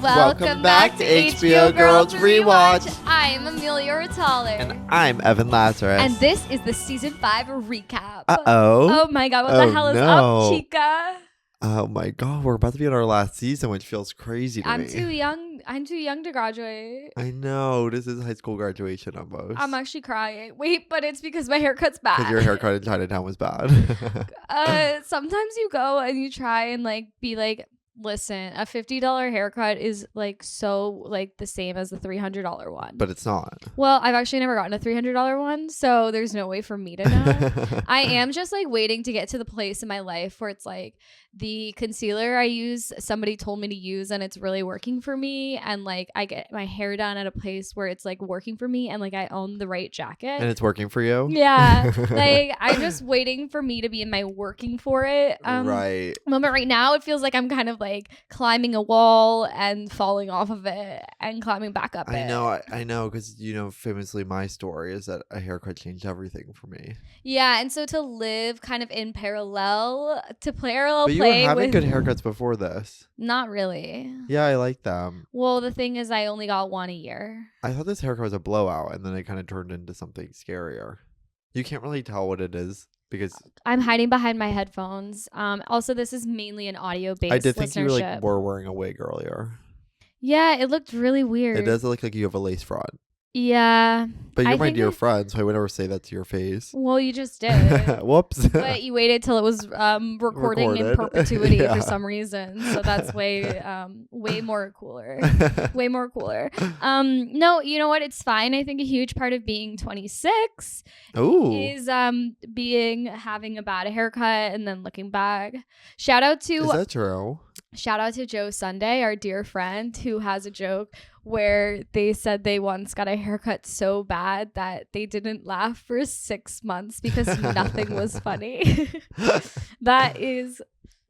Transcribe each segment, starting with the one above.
Welcome back to HBO Girls Rewatch. I'm Amelia Ritaler. And I'm Evan Lazarus. And this is the season 5 recap. Uh-oh. Oh my god, what the hell is up, chica? Oh my god, we're about to be in our last season, which feels crazy to me. I'm too young to graduate. I know. This is high school graduation almost. I'm actually crying. Wait, but it's because my haircut's bad. Because your haircut in Chinatown was bad. Sometimes you go and you try and be like, listen, a $50 haircut is so the same as the $300 one. But it's not. Well, I've actually never gotten a $300 one, so there's no way for me to know. I am just waiting to get to the place in my life where it's the concealer I use, somebody told me to use and it's really working for me, and I get my hair done at a place where it's working for me, and I own the right jacket. And it's working for you? Yeah. I'm just waiting for me to be in my working for it right moment. Right now it feels like I'm kind of climbing a wall and falling off of it and climbing back up I know, because famously my story is that a haircut changed everything for me. Yeah, and so to live kind of in parallel but you were having good haircuts before this. Not really. Yeah, I like them. Well, the thing is I only got one a year. I thought this haircut was a blowout, and then it kind of turned into something scarier. You can't really tell what it is because I'm hiding behind my headphones. Also, this is mainly an audio-based I did think listenership. you were wearing a wig earlier. Yeah, it looked really weird. It does look like you have a lace front. Yeah. But you're my dear friend, so I would never say that to your face. Well, you just did. Whoops. But you waited till it was recording in perpetuity yeah. for some reason. So that's way more cooler. Way more cooler. No, you know what? It's fine. I think a huge part of being 26 is having a bad haircut and then looking back. Shout out to Is that true? Shout out to Joe Sunday, our dear friend, who has a joke where they said they once got a haircut so bad that they didn't laugh for 6 months because nothing was funny. That is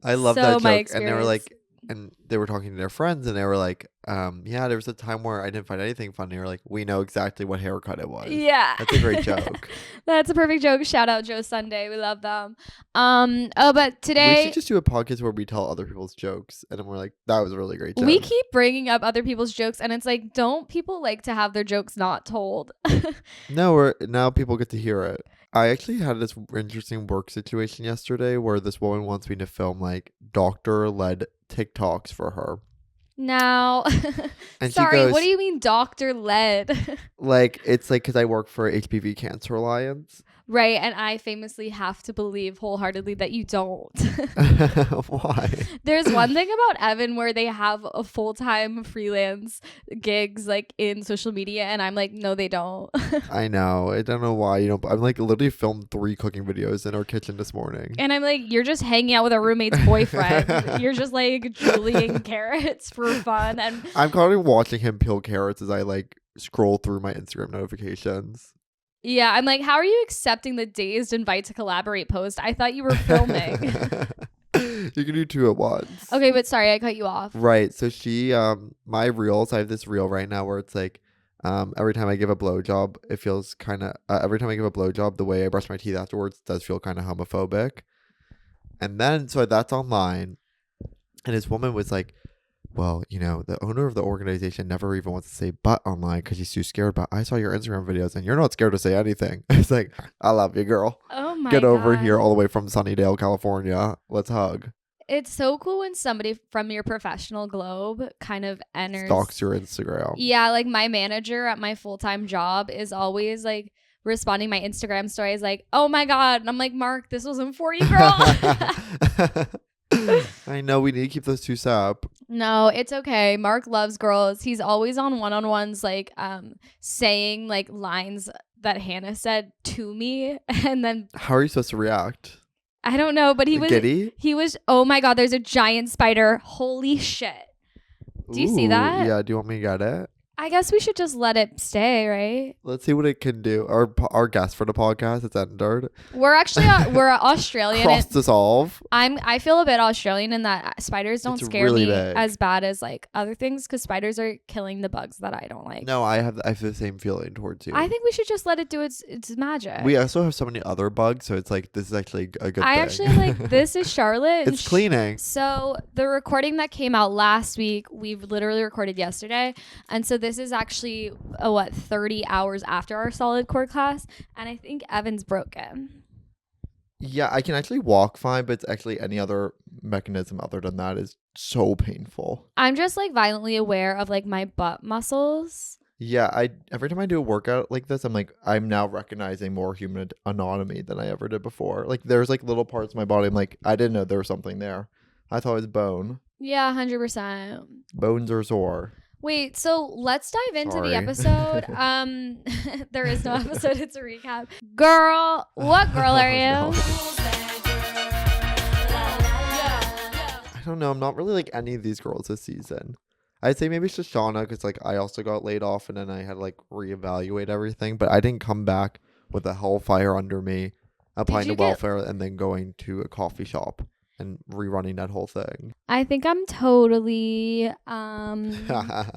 I love so that joke. my experience. And they were talking to their friends and they were like, yeah, there was a time where I didn't find anything funny. Or we know exactly what haircut it was. Yeah. That's a great joke. That's a perfect joke. Shout out Joe Sunday. We love them. But today we should just do a podcast where we tell other people's jokes and then we're like, that was a really great joke. We keep bringing up other people's jokes and it's don't people like to have their jokes not told? No, now people get to hear it. I actually had this interesting work situation yesterday where this woman wants me to film doctor-led TikToks for her. Now, and sorry, she goes, what do you mean doctor-led? It's because I work for HPV Cancer Alliance. Right, and I famously have to believe wholeheartedly that you don't. Why? There's one thing about Evan where they have a full-time freelance gigs in social media, and I'm no, they don't. I know. I don't know why. I'm literally filmed 3 cooking videos in our kitchen this morning. And I'm you're just hanging out with a roommate's boyfriend. You're just julienne carrots for fun. And I'm currently watching him peel carrots as I scroll through my Instagram notifications. Yeah, I'm how are you accepting the dazed invite to collaborate post? I thought you were filming. You can do 2 at once. Okay, but sorry, I cut you off. Right. So she, my reels, I have this reel right now where it's every time I give a blowjob, it feels kind of, every time I give a blowjob, the way I brush my teeth afterwards does feel kind of homophobic. And then, so that's online. And this woman was well, the owner of the organization never even wants to say but online because he's too scared. But I saw your Instagram videos and you're not scared to say anything. It's I love you, girl. Oh my Get over God. here all the way from Sunnydale, California. Let's hug. It's so cool when somebody from your professional globe kind of enters. Stalks your Instagram. Yeah, my manager at my full-time job is always responding my Instagram stories oh my God. And I'm Mark, this wasn't for you, girl. I know, we need to keep those 2 separate. No, it's okay. Mark loves girls. He's always on one-on-ones saying lines that Hannah said to me, and then how are you supposed to react? I don't know, but he was oh my God, there's a giant spider. Holy shit. Do you see that? Yeah, do you want me to get it? I guess we should just let it stay, right? Let's see what it can do. Our guest for the podcast, it's Endard. We're actually we're Australian. Cross dissolve. I feel a bit Australian in that spiders don't It's scare really me big. as bad as like other things because spiders are killing the bugs that I don't like. No, I have the same feeling towards you. I think we should just let it do its magic. We also have so many other bugs, so it's like this is actually a good thing. I actually like this is Charlotte. It's cleaning. So the recording that came out last week, we've literally recorded yesterday, and so this is actually 30 hours after our solid core class, and I think Evan's broken. Yeah, I can actually walk fine, but it's actually any other mechanism other than that is so painful. I'm just like violently aware of like my butt muscles. Yeah, every time I do a workout like this, I'm now recognizing more human anatomy than I ever did before. Like there's like little parts of my body I'm like, I didn't know there was something there. I thought it was bone. Yeah, 100%. Bones are sore. Wait, so let's dive into the Sorry. episode. There is no episode, it's a recap. Girl, what girl are you? No. I don't know. I'm not really like any of these girls this season. I'd say maybe Shoshana because like I also got laid off and then I had to like reevaluate everything. But I didn't come back with a hellfire under me, applying to welfare and then going to a coffee shop and rerunning that whole thing. I think I'm totally Hannah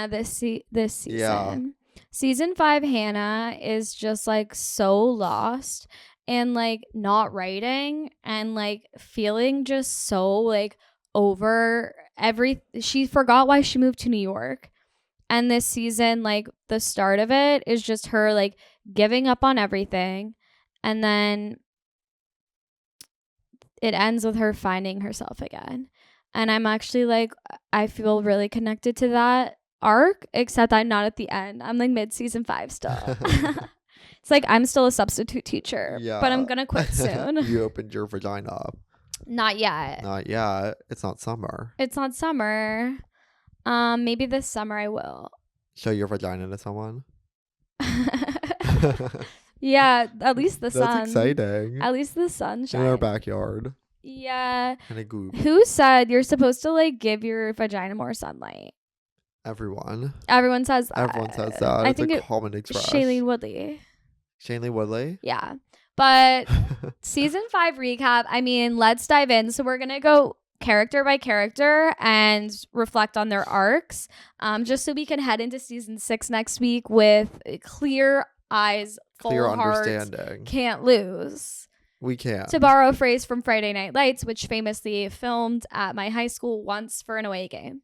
this season. Yeah. Season 5 Hannah is just like so lost and like not writing and like feeling just so like over she forgot why she moved to New York. And this season, like the start of it is just her like giving up on everything, and then it ends with her finding herself again. And I'm actually like, I feel really connected to that arc, except I'm not at the end. I'm like mid season 5 still. It's like I'm still a substitute teacher, but I'm gonna quit soon. You opened your vagina up. Not yet. Not yet. It's not summer. It's not summer. Maybe this summer I will. Show your vagina to someone. Yeah, at least the sun. That's exciting. At least the sun shines. In our backyard. Yeah. And a goop. Who said you're supposed to like give your vagina more sunlight? Everyone. Everyone says that. Everyone says that. I It's think a common expression. Shailene Woodley. Shailene Woodley? Yeah. But season 5 recap, I mean, let's dive in. So we're going to go character by character and reflect on their arcs, just so we can head into season 6 next week with clear eyes, Clear full hearts, understanding. can't lose. We can. To borrow a phrase from Friday Night Lights, which famously filmed at my high school once for an away game.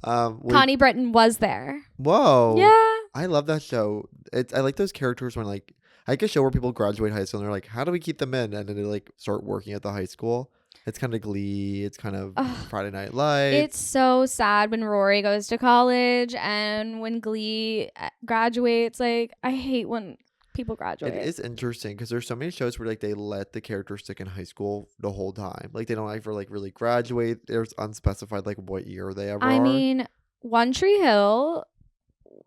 Connie Britton was there. Whoa. Yeah. I love that show. I like those characters when like I like a show where people graduate high school and they're like, how do we keep them in? And then they like start working at the high school. It's kind of Glee. It's kind of Friday Night Lights. It's so sad when Rory goes to college and when Glee graduates. Like, I hate when people graduate. It is interesting because there's so many shows where like they let the characters stick in high school the whole time. Like they don't ever like really graduate. There's unspecified like what year they ever are. I mean, One Tree Hill,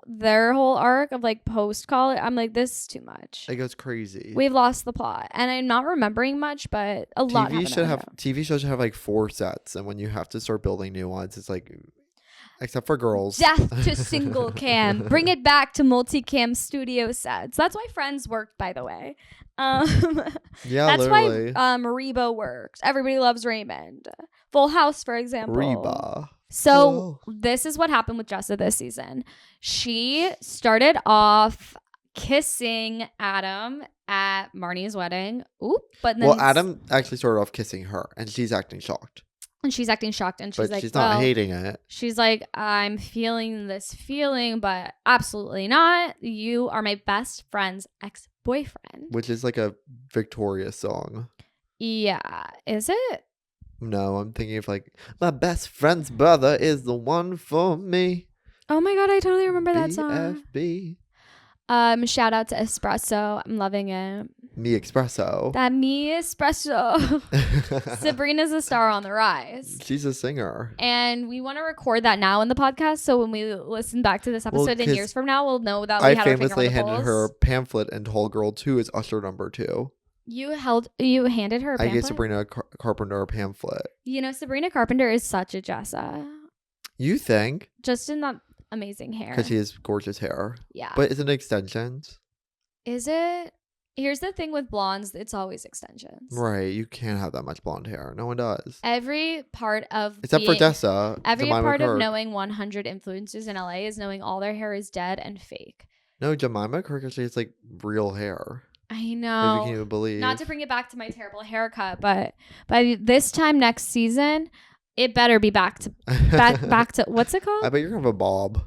their whole arc of like post college, I'm like, this is too much. It goes crazy. We've lost the plot, and I'm not remembering much, but a lot. TV shows should have like 4 sets, and when you have to start building new ones, it's like, except for girls, death to single cam. Bring it back to multicam studio sets. That's why Friends worked, by the way. Yeah, that's literally. why Reba works. Everybody loves Raymond. Full House, for example. Reba. So this is what happened with Jessa this season. She started off kissing Adam at Marnie's wedding. Oop, but then Adam actually started off kissing her, and she's acting shocked. And she's acting shocked, and she's but like, she's not hating it. She's like, I'm feeling this feeling, but absolutely not. You are my best friend's ex-boyfriend. Which is like a Victoria song. Yeah. Is it? No, I'm thinking of like, my best friend's brother is the one for me. Oh my God, I totally remember that song. BFB. Shout out to Espresso. I'm loving it. Me Espresso. That Me Espresso. Sabrina's a star on the rise. She's a singer. And we want to record that now in the podcast, so when we listen back to this episode in years from now, we'll know that we had our finger on the pulse. I famously handed her a pamphlet and told girl 2 is Usher number 2. You handed her a pamphlet? I gave Sabrina Carpenter a pamphlet. You know, Sabrina Carpenter is such a Jessa. You think? Just in that amazing hair. Because she has gorgeous hair. Yeah. But is it extensions? Is it? Here's the thing with blondes, it's always extensions. Right. You can't have that much blonde hair. No one does. Every part of Except for Jessa. Every Jemima part Kirk. of knowing 100 influencers in LA is knowing all their hair is dead and fake. No, Jemima Kirk actually has like real hair. I know. If you can even believe. Not to bring it back to my terrible haircut, but by this time next season, it better be back to what's it called? I bet you're gonna have a bob.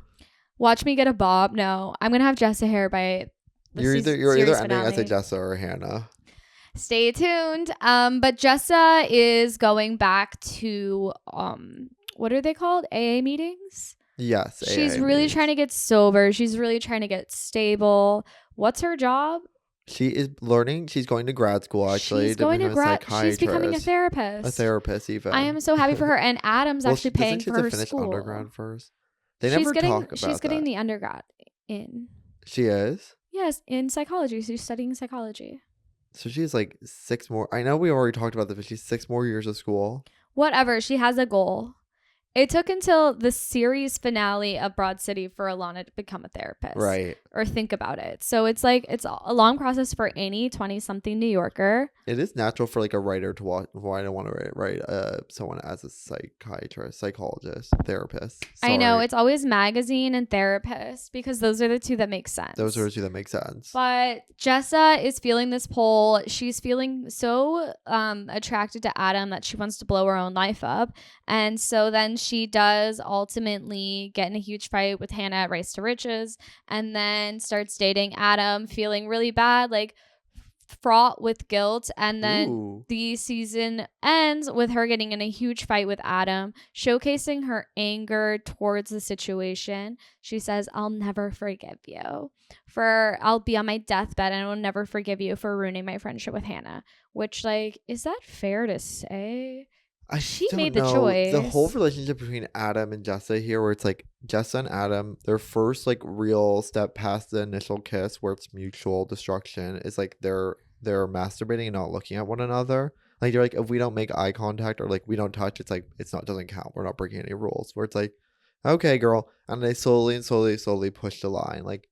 Watch me get a bob. No, I'm gonna have Jessa hair by. You're either ending as a Jessa or a Hannah. Stay tuned. But Jessa is going back to what are they called? AA meetings? Yes. She's AA really meetings. trying to get sober. She's really trying to get stable. What's her job? She is learning. She's going to grad school actually. She's going to grad. She's becoming a therapist. therapist. Even. I am so happy for her. And Adam's actually paying for her finish school. Undergrad first. They never talk about She's getting that. the undergrad in. She is? Yes, in psychology. She's studying psychology. So she's like 6 more. I know we already talked about this, but she's 6 more years of school. Whatever. She has a goal. It took until the series finale of Broad City for Alana to become a therapist. Right. Or think about it. So it's like, it's a long process for any 20-something New Yorker. It is natural for like a writer to watch. Well, I don't want to write someone as a psychiatrist, psychologist, therapist. Sorry. I know. It's always magazine and therapist because those are the two that make sense. Those are the two that make sense. But Jessa is feeling this pull. She's feeling so attracted to Adam that she wants to blow her own life up. And so then she does ultimately get in a huge fight with Hannah at Race to Riches and then starts dating Adam, feeling really bad, like fraught with guilt. And then the season ends with her getting in a huge fight with Adam, showcasing her anger towards the situation. She says, "I'll never forgive you. I'll be on my deathbed and I will never forgive you for ruining my friendship with Hannah." Which, like, is that fair to say? She made the choice. The whole relationship between Adam and Jessa here, where it's like Jessa and Adam, their first like real step past the initial kiss, where it's mutual destruction, is like they're masturbating and not looking at one another. Like they're like, if we don't make eye contact or like we don't touch, it's like doesn't count. We're not breaking any rules. Where it's like, okay, girl, and they slowly push the line. Like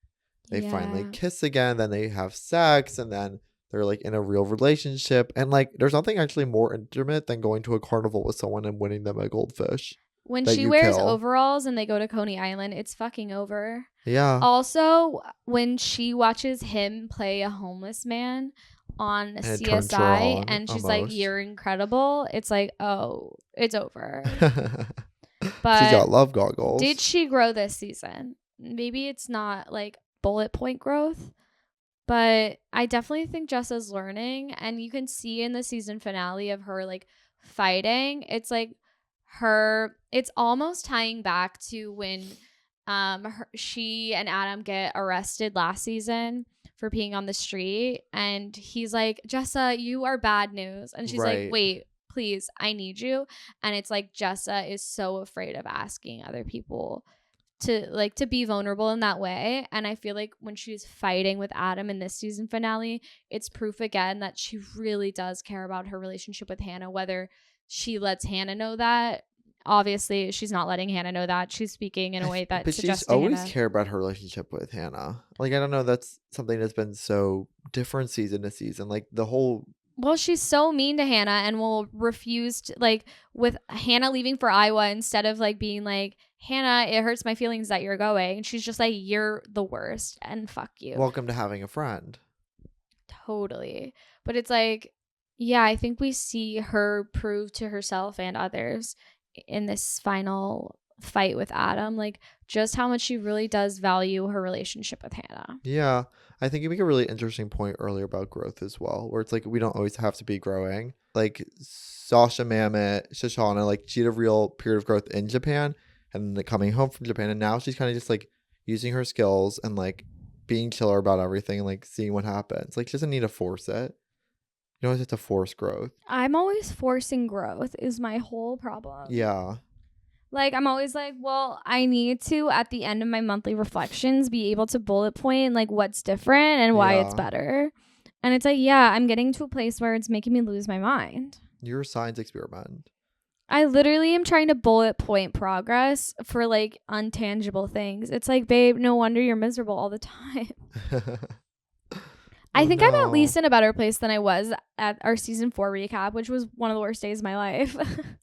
they finally kiss again, then they have sex, and then they're like in a real relationship. And like there's nothing actually more intimate than going to a carnival with someone and winning them a goldfish. When she wears overalls and they go to Coney Island, it's fucking over. Yeah. Also, when she watches him play a homeless man on and CSI and she's like, "You're incredible," it's like, oh, it's over. But she's got love goggles. Did she grow this season? Maybe it's not like bullet point growth. But I definitely think Jessa's learning, and you can see in the season finale of her like fighting. It's like it's almost tying back to when she and Adam get arrested last season for peeing on the street, and he's like, "Jessa, you are bad news," and she's like, "Wait, please, I need you." And it's like Jessa is so afraid of asking other people to be vulnerable in that way. And I feel like when she's fighting with Adam in this season finale, it's proof again that she really does care about her relationship with Hannah, whether she lets Hannah know that. Obviously, she's not letting Hannah know that. She's speaking in a way that but suggests she's always Hannah cared about her relationship with Hannah. Like, I don't know, that's something that's been so different season to season. Like the whole Well, she's so mean to Hannah and will refuse to, like, with Hannah leaving for Iowa, instead of like being like, "Hannah, it hurts my feelings that you're going," and she's just like, "You're the worst and fuck you." Welcome to having a friend. Totally. But it's like, yeah, I think we see her prove to herself and others in this final fight with Adam, like just how much she really does value her relationship with Hannah. Yeah. I think you make a really interesting point earlier about growth as well, where it's like we don't always have to be growing. Like Sasha Mamet, Shoshana, like she had a real period of growth in Japan and then coming home from Japan, and now she's kind of just like using her skills and like being chiller about everything and like seeing what happens. Like she doesn't need to force it. You don't have to force growth. I'm always forcing growth is my whole problem. Yeah. Like, I'm always like, well, I need to, at the end of my monthly reflections, be able to bullet point, like, what's different and why it's better. And it's like, yeah, I'm getting to a place where it's making me lose my mind. You're a science experiment. I literally am trying to bullet point progress for like untangible things. It's like, babe, no wonder you're miserable all the time. I Oh think I'm at no. least in a better place than I was at our season 4 recap, which was one of the worst days of my life.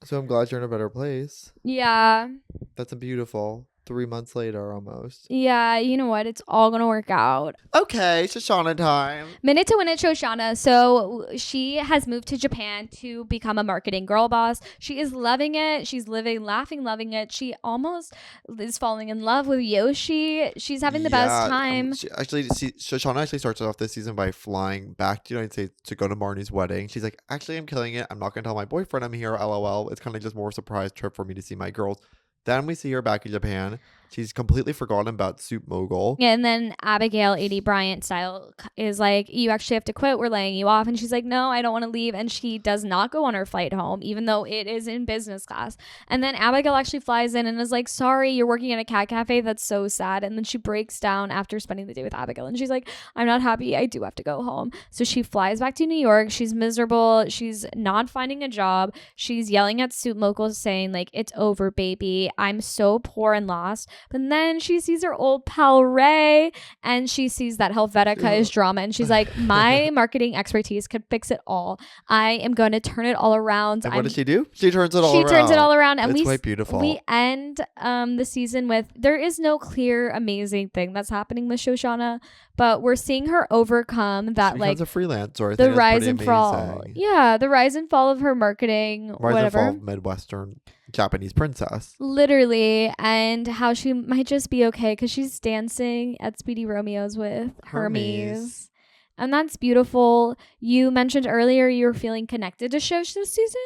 So I'm glad you're in a better place. Yeah. That's a beautiful 3 months later almost. Yeah, you know what? It's all going to work out. Okay, Shoshana time. Minute to Win It Shoshana. So she has moved to Japan to become a marketing girl boss. She is loving it. She's living, laughing, loving it. She almost is falling in love with Yoshi. She's having the best time. Shoshana actually started off this season by flying back to the United States to go to Marnie's wedding. She's like, actually, I'm killing it. I'm not going to tell my boyfriend I'm here, lol. It's kind of just more of a surprise trip for me to see my girls. Then we see her back in Japan. She's completely forgotten about Soup Mogul. Yeah, and then Abigail, A.D. Bryant style, is like, you actually have to quit. We're laying you off. And she's like, no, I don't want to leave. And she does not go on her flight home, even though it is in business class. And then Abigail actually flies in and is like, sorry, you're working at a cat cafe. That's so sad. And then she breaks down after spending the day with Abigail. And she's like, I'm not happy. I do have to go home. So she flies back to New York. She's miserable. She's not finding a job. She's yelling at Soup Mogul saying, like, it's over, baby. I'm so poor and lost. But then she sees her old pal Ray, and she sees that Helvetica is drama, and she's like, my marketing expertise could fix it all. I am going to turn it all around. And what does she do? She turns it all around. She turns it all around, and it's quite beautiful. We end the season with, there is no clear amazing thing that's happening with Shoshana, but we're seeing her overcome that, she like, becomes a freelancer. the rise and fall. Yeah, the rise and fall of her marketing, and fall of Midwestern Japanese princess. Literally, and how she might just be okay because she's dancing at Speedy Romeo's with Hermes. And that's beautiful. You mentioned earlier you were feeling connected to Shosh this season?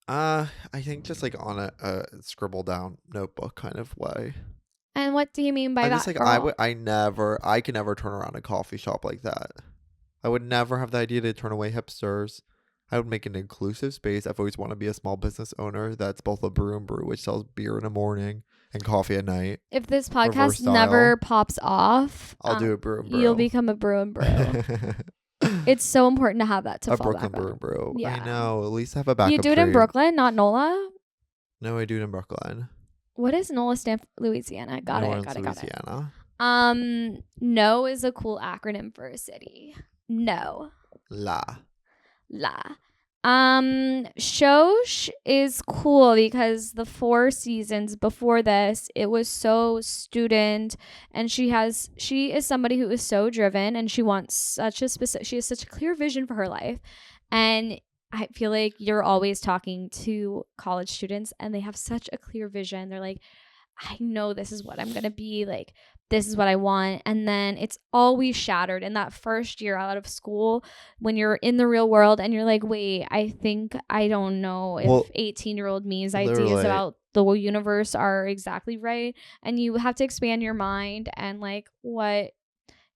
I think just like on a scribble down notebook kind of way. And what do you mean by that? Just like, I could never turn around a coffee shop like that. I would never have the idea to turn away hipsters. I would make an inclusive space. I've always wanted to be a small business owner that's both a brew and brew, which sells beer in the morning and coffee at night. If this podcast never pops off, I'll do a brew and brew. You'll become a brew and brew. It's so important to have that to fall Brooklyn back brew and brew. Yeah. I know. At least have a backup. You do it in Brooklyn, not NOLA? No, I do it in Brooklyn. What does NOLA stand for? Louisiana. Got it. No is a cool acronym for a city. No. La. Shosh is cool because the 4 seasons before this, it was so student, and she is somebody who is so driven, and she has such a clear vision for her life. And I feel like you're always talking to college students, and they have such a clear vision. They're like, I know this is what I'm going to be, like, this is what I want. And then it's always shattered in that first year out of school when you're in the real world and you're like, wait, I don't know if 18-year-old me's ideas about the universe are exactly right. And you have to expand your mind and like what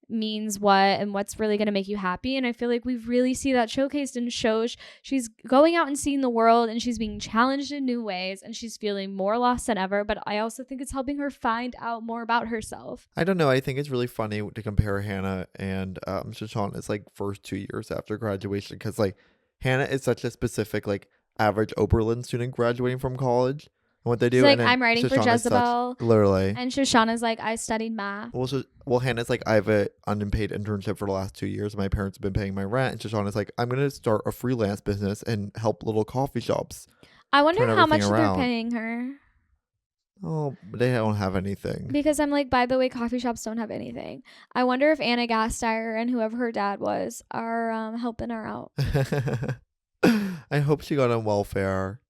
means what and what's really going to make you happy. And I feel like we really see that showcased in Shosh. She's going out and seeing the world, and she's being challenged in new ways, and she's feeling more lost than ever. But I also think it's helping her find out more about herself. I don't know. I think it's really funny to compare Hannah and Shoshana's like first 2 years after graduation, because like Hannah is such a specific like average Oberlin student graduating from college. What they do, it's like, I'm writing for Jezebel, literally, and Shoshana's like, I studied math. Well, Hannah's like, I have an unpaid internship for the last 2 years. My parents have been paying my rent, and Shoshana's like, I'm gonna start a freelance business and help little coffee shops. I wonder how much they're paying her. Oh, they don't have anything. Because I'm like, by the way, coffee shops don't have anything. I wonder if Anna Gasteyer and whoever her dad was are helping her out. I hope she got on welfare.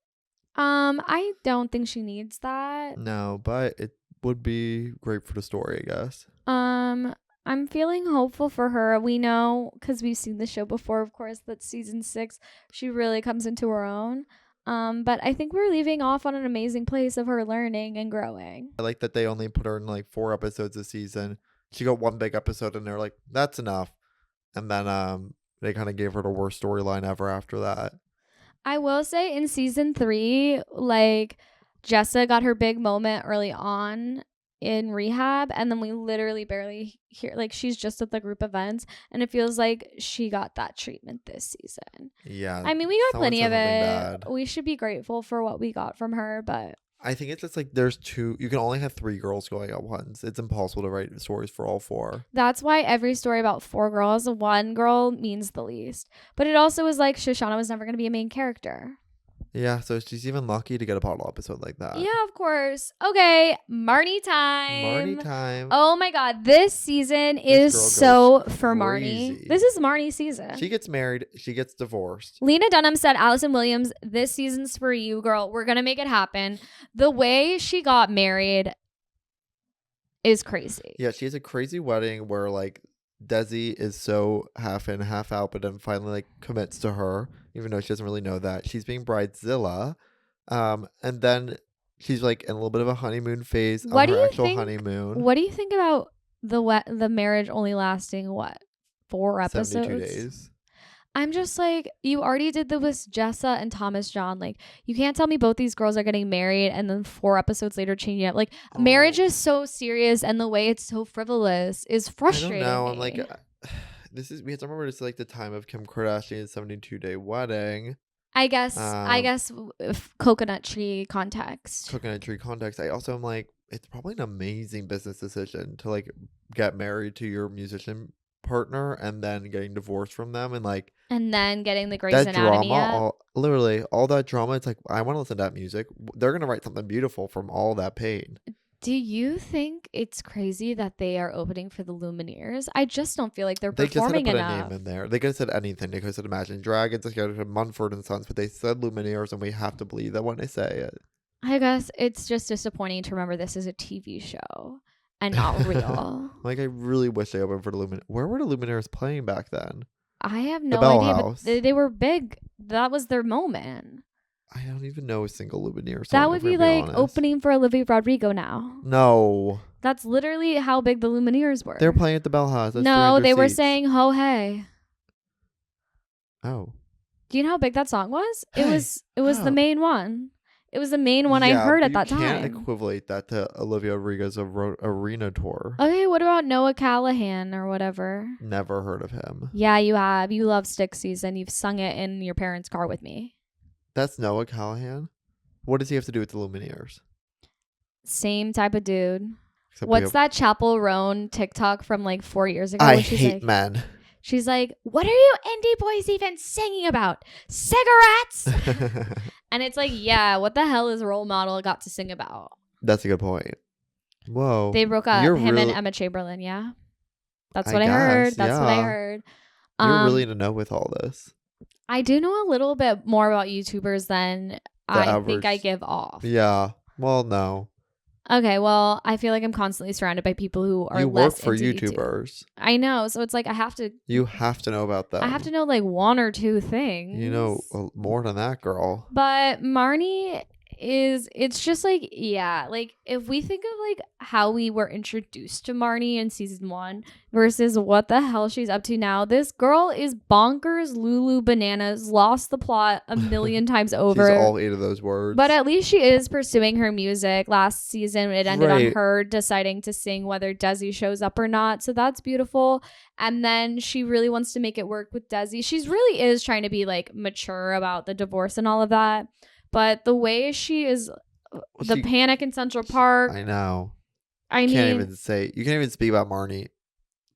I don't think she needs that. No, but it would be great for the story, I guess. I'm feeling hopeful for her. We know, because we've seen the show before, of course, that season 6, she really comes into her own. But I think we're leaving off on an amazing place of her learning and growing. I like that they only put her in like 4 episodes a season. She got 1 big episode, and they're like, that's enough. And then they kind of gave her the worst storyline ever after that. I will say in season 3, like, Jessa got her big moment early on in rehab, and then we literally barely hear, like, she's just at the group events, and it feels like she got that treatment this season. Yeah. I mean, we got someone plenty said of something it. bad. We should be grateful for what we got from her, but I think it's just like there's two. You can only have 3 girls going at once. It's impossible to write stories for all 4. that's why every story about 4 girls, 1 girl means the least. But it also was like Shoshana was never going to be a main character. Yeah, so she's even lucky to get a bottle episode like that. Yeah, of course. Okay, Marnie time. Marnie time. Oh my God, this season This is girl so goes for crazy. Marnie. This is Marnie's season. She gets married. She gets divorced. Lena Dunham said, Allison Williams, this season's for you, girl. We're going to make it happen. The way she got married is crazy. Yeah, she has a crazy wedding where like Desi is so half in, half out, but then finally like commits to her, even though she doesn't really know that. She's being bridezilla. And then she's like in a little bit of a honeymoon phase What on do her you actual think- honeymoon. What do you think about the marriage only lasting, what, 4 episodes? 72 days. I'm just like, you already did this with Jessa and Thomas John. Like, you can't tell me both these girls are getting married and then 4 episodes later changing up. Like, marriage is so serious, and the way it's so frivolous is frustrating. I don't know. me. I'm like, we have to remember it's like the time of Kim Kardashian's 72-day wedding. I guess coconut tree context. Coconut tree context. I also am like, it's probably an amazing business decision to like get married to your musician partner and then getting divorced from them, and like And then getting the Grey's that Anatomy. drama, literally all that drama. It's like, I want to listen to that music. They're gonna write something beautiful from all that pain. Do you think it's crazy that they are opening for the Lumineers? I just don't feel like they're They just had to performing put enough. a name in there. They could have said anything. They could have said Imagine Dragons. They could have said Mumford and Sons, but they said Lumineers, and we have to believe that when they say it. I guess it's just disappointing to remember this is a TV show and not real. Like, I really wish they opened for the Lumineers. Where were the Lumineers playing back then? I have no Bell idea, House. but they were big. That was their moment. I don't even know a single Lumineer song. That would if we're be being like honest. opening for Olivia Rodrigo now. No. That's literally how big the Lumineers were. They're playing at the Bell House. That's No, 300 they were seats. saying "Ho Hey." Oh. Do you know how big that song was? It Hey, was the how? main one. It was the main one I Yeah, heard but at that You can't time. equivalate that to Olivia Rodrigo's arena tour. Okay, what about Noah Callahan or whatever? Never heard of him. Yeah, you have. You love Stick Season. You've sung it in your parents' car with me. That's Noah Callahan? What does he have to do with the Lumineers? Same type of dude. Except we What's have- that Chapel Roan TikTok from like 4 years ago? I where she's hate like, men. She's like, what are you indie boys even singing about? Cigarettes? And it's like, yeah, what the hell is role model got to sing about? That's a good point. Whoa. They broke up, You're him and really- Emma Chamberlain, yeah. That's I what I heard. guess, That's what I yeah. heard. You're really in the know with all this. I do know a little bit more about YouTubers than I think I average- give off. Yeah. Well, no. Okay, well, I feel like I'm constantly surrounded by people who are You less work for into YouTube. YouTubers. I know, so it's like I have to know about them. I have to know like 1 or 2 things. You know more than that, girl. But Marnie it's just like, yeah, like if we think of like how we were introduced to Marnie in season 1 versus what the hell she's up to now, this girl is bonkers, Lulu bananas, lost the plot a million times over. She's all 8 of those words. But at least she is pursuing her music. Last season, it ended on Right. her deciding to sing whether Desi shows up or not. So that's beautiful. And then she really wants to make it work with Desi. She really is trying to be like mature about the divorce and all of that. But the way she is, the panic in Central Park. I know. I You mean, can't even speak about Marnie,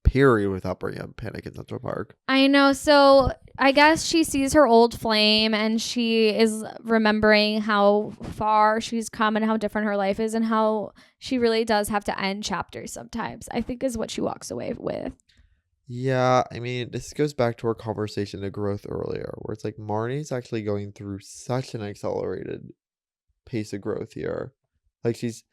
period, without bringing up Panic in Central Park. I know. So I guess she sees her old flame and she is remembering how far she's come and how different her life is and how she really does have to end chapters sometimes, I think is what she walks away with. Yeah, I mean, this goes back to our conversation of growth earlier, where it's like Marnie's actually going through such an accelerated pace of growth here. Like she's,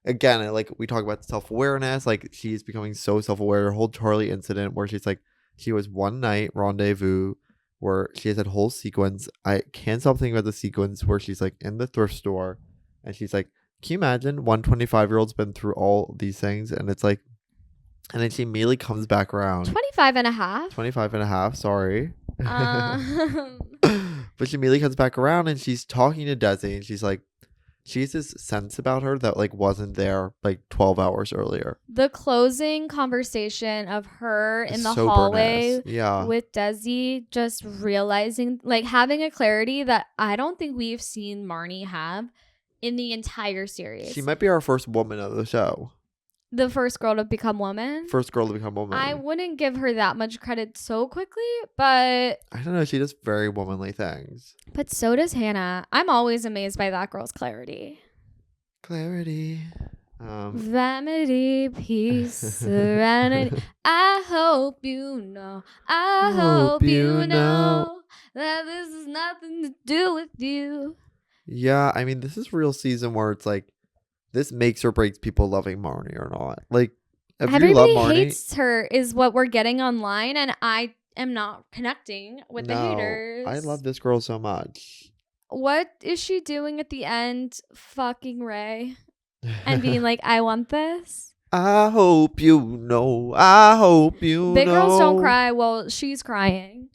again, like we talk about self-awareness, like she's becoming so self-aware. Her whole Charlie incident where she's like, she was one night rendezvous where she has that whole sequence. I can't stop thinking about the sequence where she's like in the thrift store and she's like, can you imagine 125-year-old's been through all these things? And it's like, and then she immediately comes back around. 25 and a half. 25 and a half, sorry. Um, But she immediately comes back around and she's talking to Desi and she's like, she has this sense about her that like wasn't there like 12 hours earlier. The closing conversation of her in the Soberness. hallway Yeah. with Desi, just realizing, like, having a clarity that I don't think we've seen Marnie have in the entire series. She might be our first woman of the show. The first girl to become woman. First girl to become woman. I wouldn't give her that much credit so quickly, but I don't know. She does very womanly things. but so does Hannah. I'm always amazed by that girl's clarity. Clarity. Vanity, peace, serenity. I hope you know. I hope you know that this is nothing to do with you. Yeah, I mean, this is real season where it's like, this makes or breaks people loving Marnie or not. Like, if Everybody you love Marnie, hates her is what we're getting online, and I am not connecting with the haters. I love this girl so much. What is she doing at the end? Fucking Ray. And being like, I want this. I hope you know. I hope you Big know. girls don't cry. Well, she's crying.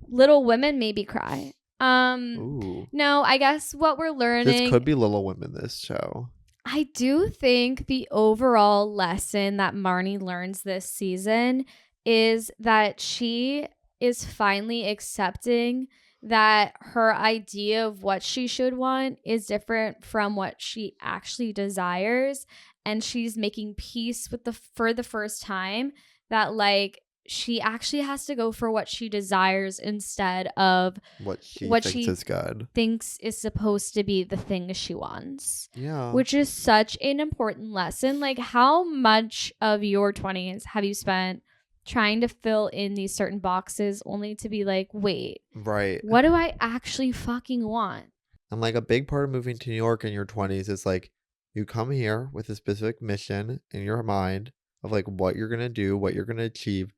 Little women maybe cry. Ooh. No, I guess what we're learning. This could be Little Women, this show. I do think the overall lesson that Marnie learns this season is that she is finally accepting that her idea of what she should want is different from what she actually desires, and she's making peace with for the first time that like she actually has to go for what she desires instead of what she what thinks she is good. Thinks is supposed to be the thing she wants. Yeah. Which is such an important lesson. Like, how much of your 20s have you spent trying to fill in these certain boxes only to be like, wait, right, what do I actually fucking want? And like a big part of moving to New York in your 20s is like, you come here with a specific mission in your mind of like what you're going to do, what you're going to achieve.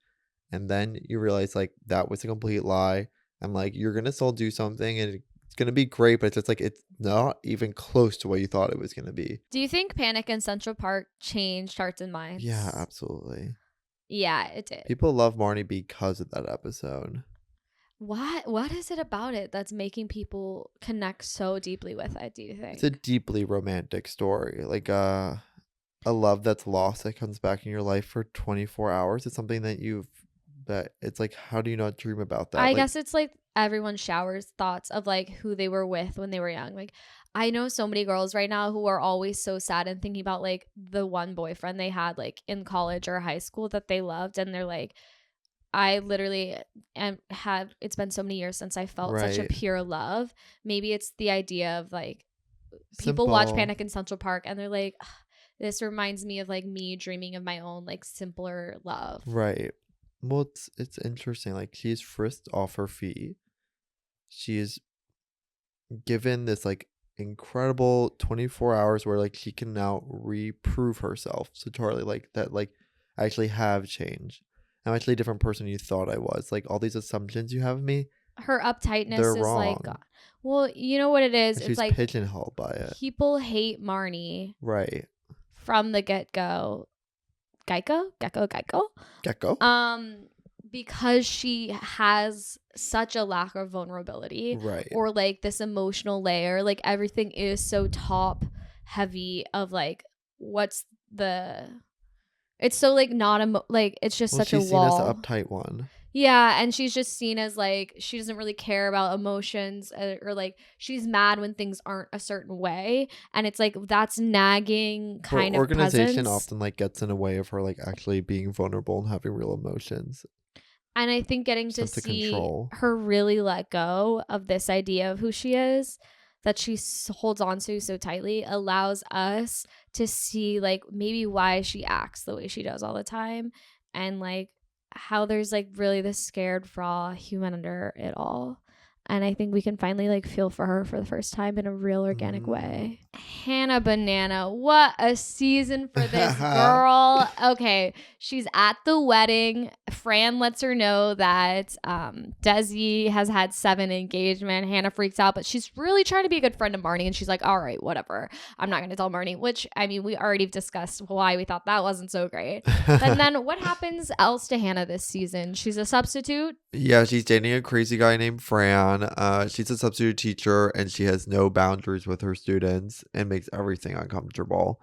And then you realize like that was a complete lie. And like you're going to still do something and it's going to be great, but it's just like it's not even close to what you thought it was going to be. Do you think Panic in Central Park changed hearts and minds? Yeah, absolutely. Yeah, it did. People love Marnie because of that episode. What is it about it that's making people connect so deeply with it, do you think? It's a deeply romantic story. Like a love that's lost that comes back in your life for 24 hours. It's something that it's like, how do you not dream about that? I guess it's like everyone showers thoughts of like who they were with when they were young. Like, I know so many girls right now who are always so sad and thinking about like the one boyfriend they had like in college or high school that they loved, and they're like, I literally it's been so many years since I felt such a pure love. Maybe it's the idea of like people watch Panic in Central Park and they're like, this reminds me of like me dreaming of my own like simpler love. Right. Well, it's interesting. Like, she's frisked off her feet. She is given this like incredible 24 hours where like she can now reprove herself to Charlie, like that, like I actually have changed. I'm actually a different person than you thought I was. Like all these assumptions you have of me, her uptightness they're is wrong. like, well, you know what it is? She's it's like pigeonholed by it. People hate Marnie right from the get-go. Gecko? Because she has such a lack of vulnerability, right? Or like this emotional layer. Like everything is so top heavy of like it's so like not like it's just such a wall. She's seen as the uptight one. Yeah, and she's just seen as like she doesn't really care about emotions, or like she's mad when things aren't a certain way, and it's like that's nagging kind of organization presence. often like gets in a way of her like actually being vulnerable and having real emotions. And I think getting to see her really let go of this idea of who she is, that she holds on to so tightly, allows us to see like maybe why she acts the way she does all the time, and like how there's like really this scared raw human under it all. And I think we can finally like feel for her for the first time in a real organic way. Hannah Banana, what a season for this girl. Okay, she's at the wedding. Fran lets her know that Desi has had 7 engagement. Hannah freaks out, but she's really trying to be a good friend to Marnie, and she's like, all right, whatever. I'm not going to tell Marnie, which, I mean, we already discussed why we thought that wasn't so great. And then what happens else to Hannah this season? She's a substitute. Yeah, she's dating a crazy guy named Fran. on. She's a substitute teacher and she has no boundaries with her students and makes everything uncomfortable.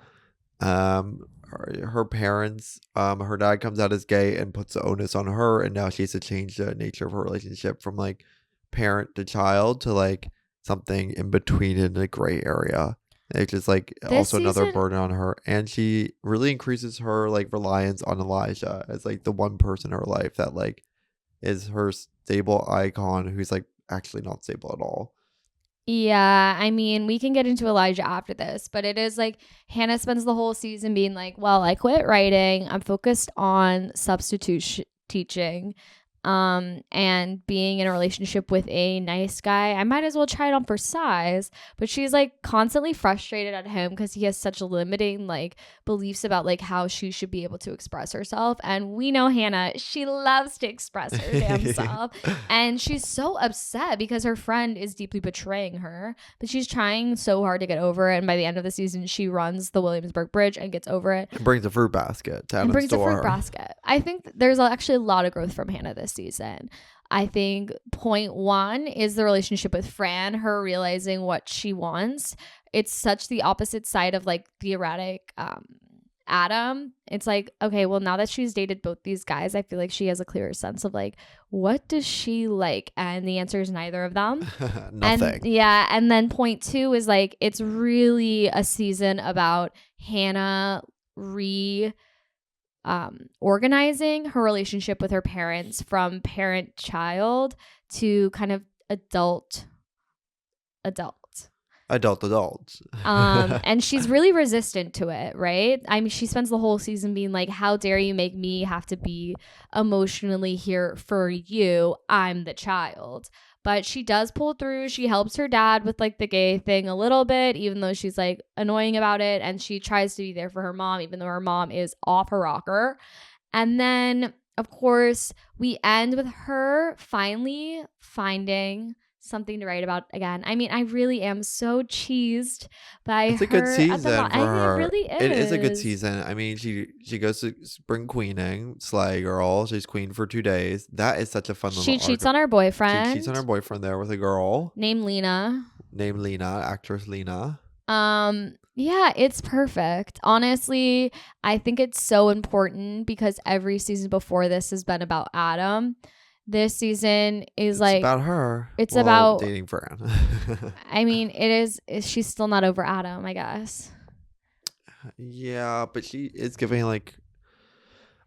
Her parents, her dad comes out as gay and puts the onus on her, and now she has to change the nature of her relationship from like parent to child to like something in between in a gray area. It's just like This also another season, burden on her, and she really increases her like reliance on Elijah as like the one person in her life that like is her stable icon who's like actually not stable at all. yeah, I mean, we can get into Elijah after this, but it is like Hannah spends the whole season being like, well, I quit writing. I'm focused on teaching. And being in a relationship with a nice guy, I might as well try it on for size. But she's like constantly frustrated at him because he has such limiting like beliefs about like how she should be able to express herself. And we know Hannah, she loves to express her damn self. And she's so upset because her friend is deeply betraying her. But she's trying so hard to get over it. And by the end of the season, she runs the Williamsburg Bridge and gets over it. And brings a fruit basket to And Adam's brings a fruit door. basket. I think there's actually a lot of growth from Hannah this season. I think point one is the relationship with Fran, her realizing what she wants. It's such the opposite side of like the erratic Adam. It's like, okay, well, now that she's dated both these guys, I feel like she has a clearer sense of like, what does she like? And the answer is neither of them. Nothing. And yeah, and then point two is like, it's really a season about Hannah organizing her relationship with her parents from parent child to kind of adult. Adult. And she's really resistant to it, right? I mean, she spends the whole season being like, how dare you make me have to be emotionally here for you? I'm the child. But she does pull through. She helps her dad with like the gay thing a little bit, even though she's like annoying about it. And she tries to be there for her mom, even though her mom is off her rocker. And then, of course, we end with her finally finding something to write about again. I mean, I really am so cheesed by It's a her good at season the for I mean, it her. really is. It is a good season. I mean, she goes to spring queening, slay girl. She's queen for 2 days. That is such a fun She little cheats arc. on her boyfriend. She cheats on her boyfriend there with a girl named Lena. named Lena, actress Lena. Yeah, it's perfect. Honestly, I think it's so important because every season before this has been about Adam. This season is It's like about her. it's Well, about dating Fran. I mean, she's still not over Adam, I guess. Yeah, but she is giving like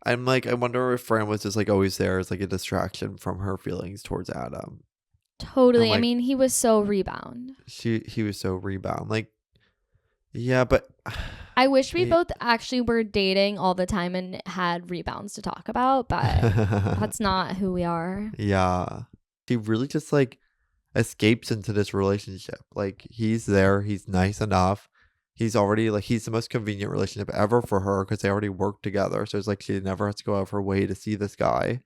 I'm like I wonder if Fran was just like always there as like a distraction from her feelings towards Adam. Totally. Like, I mean, he was so rebound. he was so rebound. Like yeah, but I wish we it- both actually were dating all the time and had rebounds to talk about, but that's not who we are. yeah. She really just like escapes into this relationship. Like he's there, he's nice enough. He's already like he's the most convenient relationship ever for her because they already work together. So it's like she never has to go out of her way to see this guy.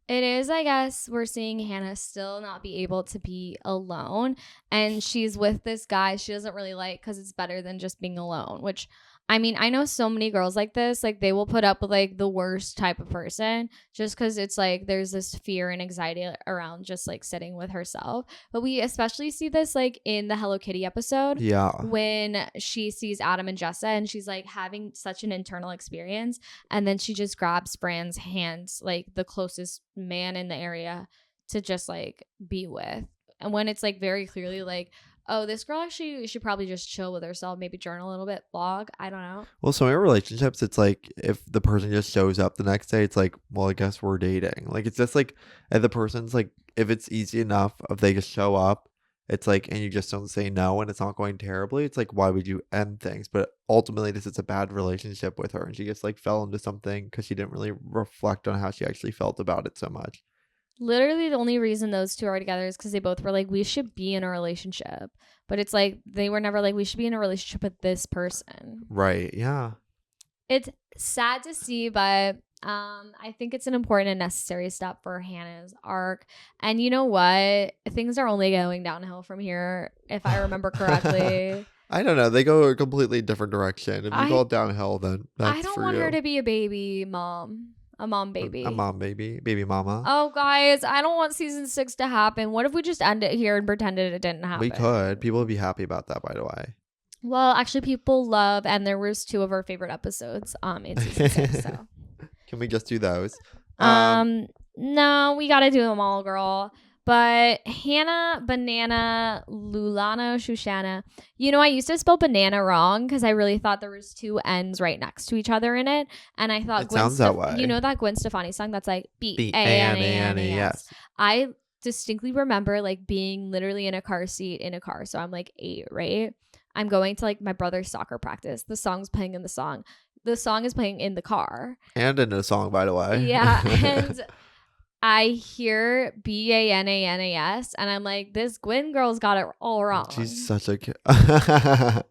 It is, I guess, we're seeing Hannah still not be able to be alone. And she's with this guy she doesn't really like because it's better than just being alone, which I mean, I know so many girls like this. Like, they will put up with like the worst type of person just because it's like there's this fear and anxiety around just like sitting with herself. But we especially see this like in the Hello Kitty episode Yeah. when she sees Adam and Jessa and she's like having such an internal experience. And then she just grabs Fran's hands, like the closest man in the area to just like be with. And when it's like very clearly like, oh, this girl actually should probably just chill with herself, maybe journal a little bit, blog. I don't know. Well, so in relationships, it's like if the person just shows up the next day, it's like, well, I guess we're dating. Like it's just like, and the person's like, if it's easy enough, if they just show up, it's like, and you just don't say no, and it's not going terribly. It's like, why would you end things? But ultimately, this is a bad relationship with her, and she just like fell into something because she didn't really reflect on how she actually felt about it so much. Literally, the only reason those two are together is because they both were like, we should be in a relationship. But it's like, they were never like, we should be in a relationship with this person. Right? Yeah. It's sad to see, but I think it's an important and necessary step for Hannah's arc. And you know what? Things are only going downhill from here, if I remember correctly. I don't know. They go a completely different direction. If you I go downhill, then that's I don't for want you. her to be a baby mom. A mom baby. A mom baby. Baby mama. Oh, guys, I don't want season 6 to happen. What if we just end it here and pretended it didn't happen? We could. People would be happy about that, by the way. Well, actually, people love, and there was 2 of our favorite episodes in season 6. So, can we just do those? No, we gotta do them all, girl. But Hannah, Banana, Lulana, Shoshana. I used to spell banana wrong because I really thought there was 2 N's right next to each other in it. And I thought it sounds that way. You know that Gwen Stefani song that's like B-A-N-A-N-A-S. I distinctly remember like being literally in a car seat in a car. So I'm like 8, right? I'm going to like my brother's soccer practice. The song's playing in the song. The song is playing in the car. And in a song, by the way. Yeah. And I hear B-A-N-A-N-A-S and I'm like, this Gwen girl's got it all wrong. She's such a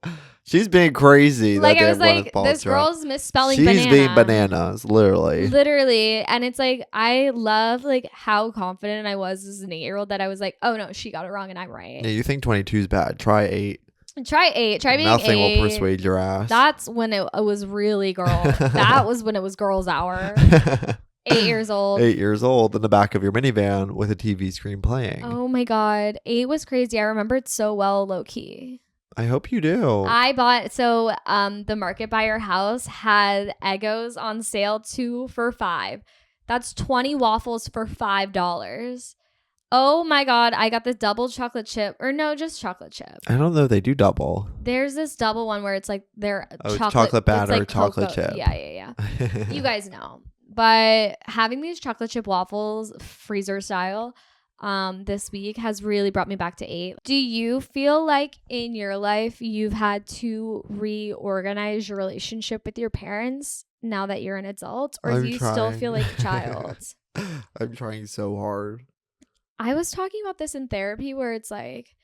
she's being crazy. Like I was like, this girl's misspelling She's banana. She's being bananas, literally. Literally. And it's like, I love like how confident I was as an 8-year-old that I was like, oh no, she got it wrong and I'm right. Yeah, you think 22 is bad. Try 8. Try 8. Try being Nothing 8. will persuade your ass. That's when it was really girl. That was when it was girls' hour. 8 years old. 8 years old in the back of your minivan with a TV screen playing. Oh my God. 8 was crazy. I remember it so well, low key. I hope you do. I bought, the Market by Your House had Eggos on sale 2 for $5. That's 20 waffles for $5. Oh my God. I got the double chocolate chip, or no, just chocolate chip. I don't know if they do double. There's this double one where it's like they're chocolate batter, like chocolate cocoa. chip. Yeah. You guys know. But having these chocolate chip waffles, freezer style, this week has really brought me back to 8. Do you feel like in your life you've had to reorganize your relationship with your parents now that you're an adult? Or do you still feel like a child? I'm trying so hard. I was talking about this in therapy where it's like,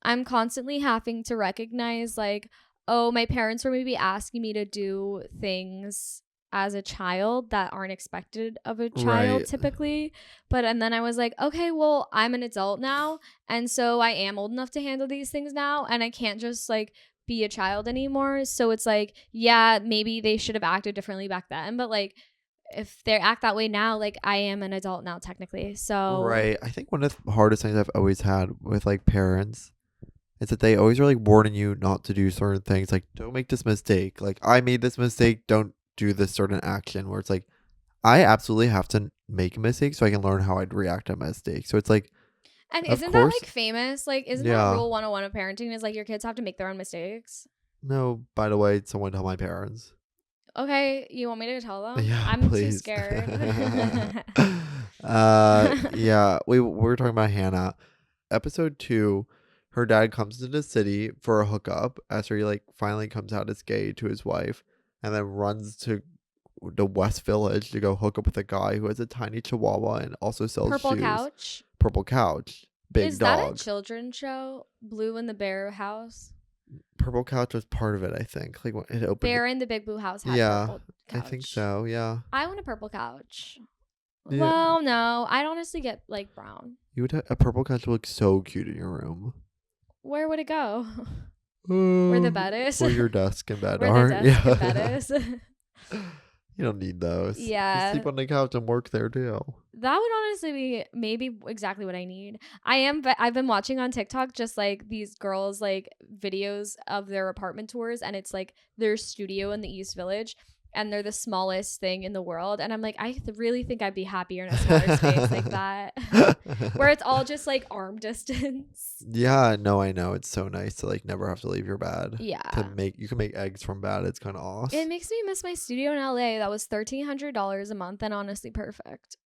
I'm constantly having to recognize like, oh, my parents were maybe asking me to do things as a child that aren't expected of a child typically. And then I was like, okay, well, I'm an adult now. And so I am old enough to handle these things now. And I can't just like be a child anymore. So it's like, yeah, maybe they should have acted differently back then. But like, if they act that way now, like I am an adult now technically. So right. I think one of the hardest things I've always had with like parents is that they always are like warning you not to do certain things. Like, don't make this mistake. Like, I made this mistake. Don't do this certain action, where it's like, I absolutely have to make a mistake so I can learn how I'd react to a mistake. So it's like, and isn't that like famous? Like, isn't that rule 101 of parenting is like your kids have to make their own mistakes? No, by the way, someone tell my parents. Okay, you want me to tell them? Yeah, I'm please. too scared. Yeah, we were talking about Hannah. Episode 2, her dad comes to the city for a hookup after he like finally comes out as gay to his wife, and then runs to the West Village to go hook up with a guy who has a tiny chihuahua and also sells Purple shoes. Couch. Purple Couch. Big Is dog. That a children's show? Blue in the Bear House? Purple Couch was part of it, I think. Like when it opened. Bear in the Big Blue House had purple couch. I think so, yeah. I want a purple couch. Yeah. Well, no. I'd honestly get like brown. You would a purple couch would look so cute in your room. Where would it go? Where the bed is? Where your desk and bed Where are. the desk and bed is. You don't need those. Yeah. You sleep on the couch and work there too. That would honestly be maybe exactly what I need. I've been watching on TikTok just like these girls like videos of their apartment tours, and it's like their studio in the East Village, and they're the smallest thing in the world. And I'm like, I really think I'd be happier in a smaller space like that, where it's all just like arm distance. Yeah, no, I know. It's so nice to like never have to leave your bed. Yeah. You can make eggs from bed. It's kind of awesome. It makes me miss my studio in LA. That was $1,300 a month, and honestly perfect.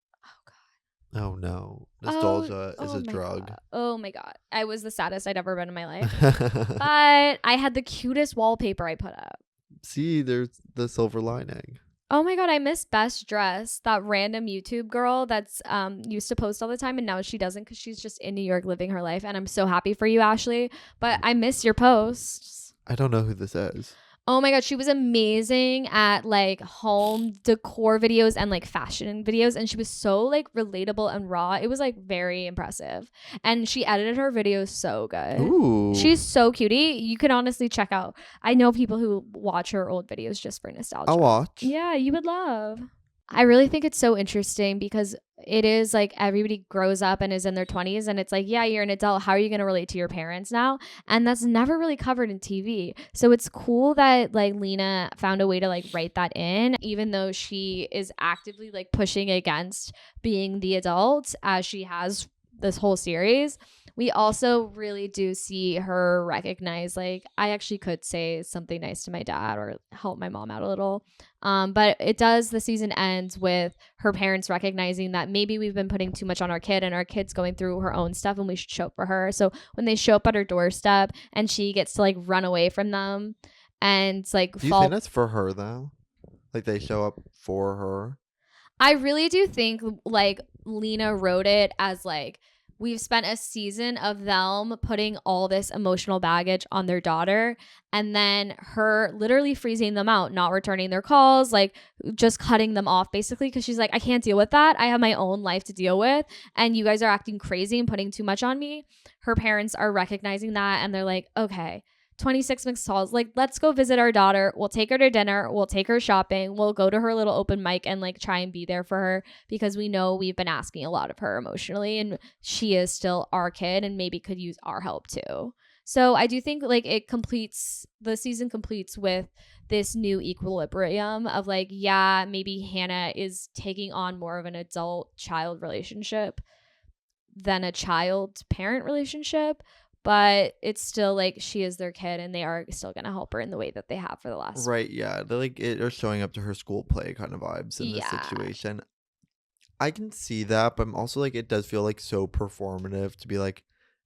Oh no. Nostalgia is a drug. God. Oh my God. I was the saddest I'd ever been in my life. But I had the cutest wallpaper I put up. See, there's the silver lining. Oh my God, I miss Best Dress, that random YouTube girl that's used to post all the time, and now she doesn't because she's just in New York living her life. And I'm so happy for you, Ashley. But I miss your posts. I don't know who this is. Oh my God, she was amazing at like home decor videos and like fashion videos, and she was so like relatable and raw. It was like very impressive, and she edited her videos so good. Ooh. She's so cutie. You can honestly check out. I know people who watch her old videos just for nostalgia. I'll watch. Yeah, you would love. I really think it's so interesting because it is like everybody grows up and is in their 20s and it's like, yeah, you're an adult. How are you going to relate to your parents now? And that's never really covered in TV. So it's cool that like Lena found a way to like write that in, even though she is actively like pushing against being the adult as she has this whole series. We also really do see her recognize like I actually could say something nice to my dad or help my mom out a little. But it does, the season ends with her parents recognizing that maybe we've been putting too much on our kid and our kid's going through her own stuff and we should show up for her. So when they show up at her doorstep and she gets to like run away from them and like Do you think fall. that's for her though? Like they show up for her? I really do think like Lena wrote it as like we've spent a season of them putting all this emotional baggage on their daughter and then her literally freezing them out, not returning their calls, like just cutting them off basically because she's like, I can't deal with that. I have my own life to deal with and you guys are acting crazy and putting too much on me. Her parents are recognizing that and they're like, okay, 26 mixed calls. Like, let's go visit our daughter. We'll take her to dinner. We'll take her shopping. We'll go to her little open mic and like try and be there for her because we know we've been asking a lot of her emotionally and she is still our kid and maybe could use our help too. So I do think like the season completes with this new equilibrium of like, yeah, maybe Hannah is taking on more of an adult child relationship than a child parent relationship, but it's still like she is their kid and they are still going to help her in the way that they have for the last. Right, yeah. They're showing up to her school play kind of vibes in this Yeah. situation. I can see that, but I'm also like it does feel like so performative to be like,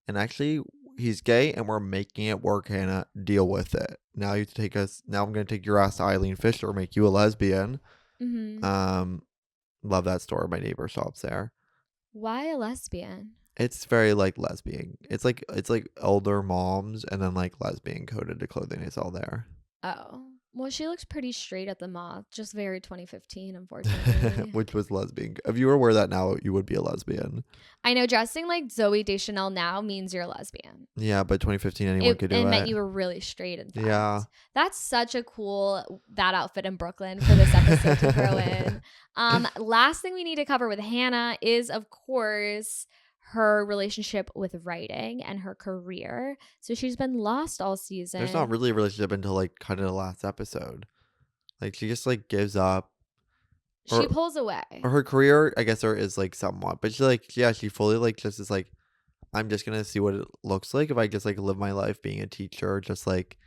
and actually he's gay and we're making it work, Hannah. Deal with it. Now you have to take us now I'm gonna take your ass to Eileen Fisher, make you a lesbian. Mm-hmm. Love that store. My neighbor shops there. Why a lesbian? It's very like lesbian. It's like elder moms and then like lesbian coded clothing is all there. Oh. Well, she looks pretty straight at the moth. Just very 2015, unfortunately. Which was lesbian. If you were to wear that now, you would be a lesbian. I know dressing like Zoe Deschanel now means you're a lesbian. Yeah, but 2015 anyone could do It it. meant you were really straight, in fact. Yeah. That's such a cool that outfit in Brooklyn for this episode to throw in. Last thing we need to cover with Hannah is, of course, her relationship with writing and her career. So she's been lost all season. There's not really a relationship until like kind of the last episode. Like she just like gives up. She pulls away. Or her career, I guess there is like somewhat. But she like yeah, she fully like just is like, I'm just gonna see what it looks like if I just like live my life being a teacher, just like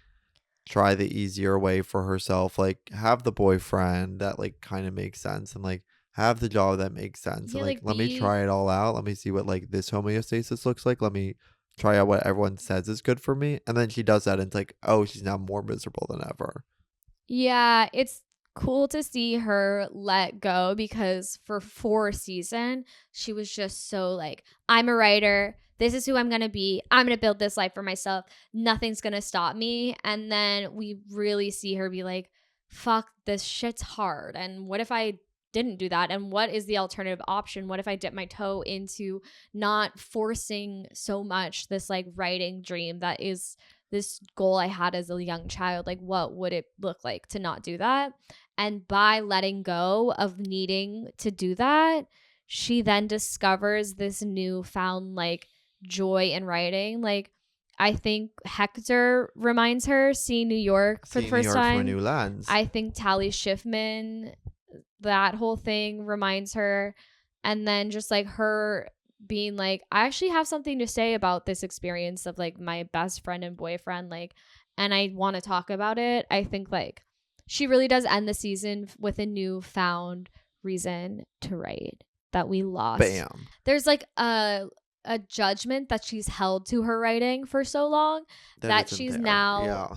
try the easier way for herself, like have the boyfriend that like kind of makes sense and like have the job that makes sense. Yeah, And like like let me try it all out. Let me see what like this homeostasis looks like. Let me try out what everyone says is good for me. And then she does that and it's like, oh, she's now more miserable than ever. Yeah, it's cool to see her let go because for 4 seasons, she was just so like, I'm a writer. This is who I'm going to be. I'm going to build this life for myself. Nothing's going to stop me. And then we really see her be like, fuck, this shit's hard. And what if I didn't do that? And what is the alternative option? What if I dip my toe into not forcing so much this like writing dream that is this goal I had as a young child? Like, what would it look like to not do that? And by letting go of needing to do that, she then discovers this newfound like joy in writing. Like, I think Hector reminds her seeing New York for the first New York time. from a new lens. I think Tally Schiffman, that whole thing reminds her. And then just like her being like, I actually have something to say about this experience of like my best friend and boyfriend, like, and I want to talk about it. I think like she really does end the season with a newfound reason to write that we lost. Bam. There's like a judgment that she's held to her writing for so long that she's now